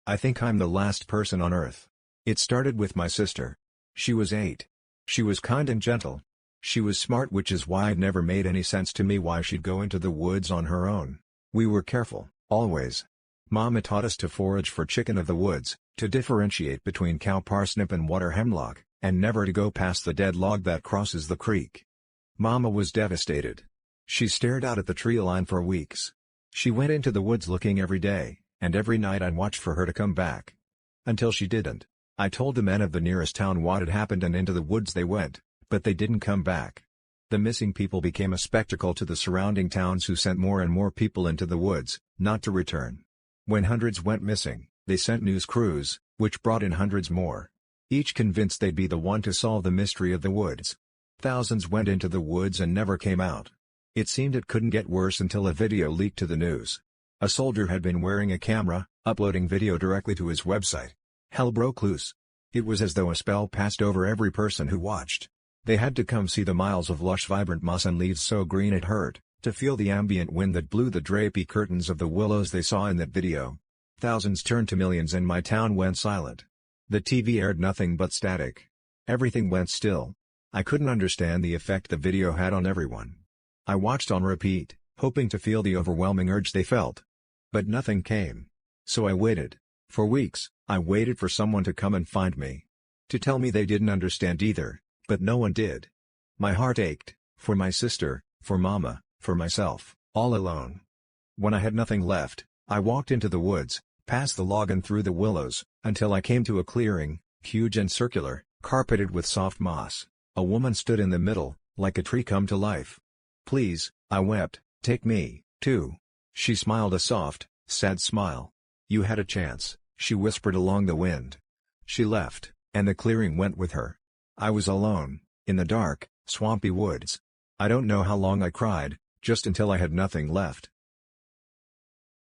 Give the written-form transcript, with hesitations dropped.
I think I'm the last person on earth. It started with my sister. She was 8. She was kind and gentle. She was smart, which is why it never made any sense to me why she'd go into the woods on her own. We were careful, always. Mama taught us to forage for chicken of the woods, to differentiate between cow parsnip and water hemlock, and never to go past the dead log that crosses the creek. Mama was devastated. She stared out at the tree line for weeks. She went into the woods looking every day, and every night I'd watch for her to come back. Until she didn't. I told the men of the nearest town what had happened, and into the woods they went, but they didn't come back. The missing people became a spectacle to the surrounding towns, who sent more and more people into the woods, not to return. When hundreds went missing, they sent news crews, which brought in hundreds more. Each convinced they'd be the one to solve the mystery of the woods. Thousands went into the woods and never came out. It seemed it couldn't get worse until a video leaked to the news. A soldier had been wearing a camera, uploading video directly to his website. Hell broke loose. It was as though a spell passed over every person who watched. They had to come see the miles of lush vibrant moss and leaves so green it hurt, to feel the ambient wind that blew the drapey curtains of the willows they saw in that video. Thousands turned to millions and my town went silent. The TV aired nothing but static. Everything went still. I couldn't understand the effect the video had on everyone. I watched on repeat, hoping to feel the overwhelming urge they felt. But nothing came. So I waited. For weeks, I waited for someone to come and find me. To tell me they didn't understand either, but no one did. My heart ached, for my sister, for Mama, for myself, all alone. When I had nothing left, I walked into the woods, past the log and through the willows, until I came to a clearing, huge and circular, carpeted with soft moss. A woman stood in the middle, like a tree come to life. "Please," I wept, "take me, too." She smiled a soft, sad smile. "You had a chance," she whispered along the wind. She left, and the clearing went with her. I was alone, in the dark, swampy woods. I don't know how long I cried, just until I had nothing left.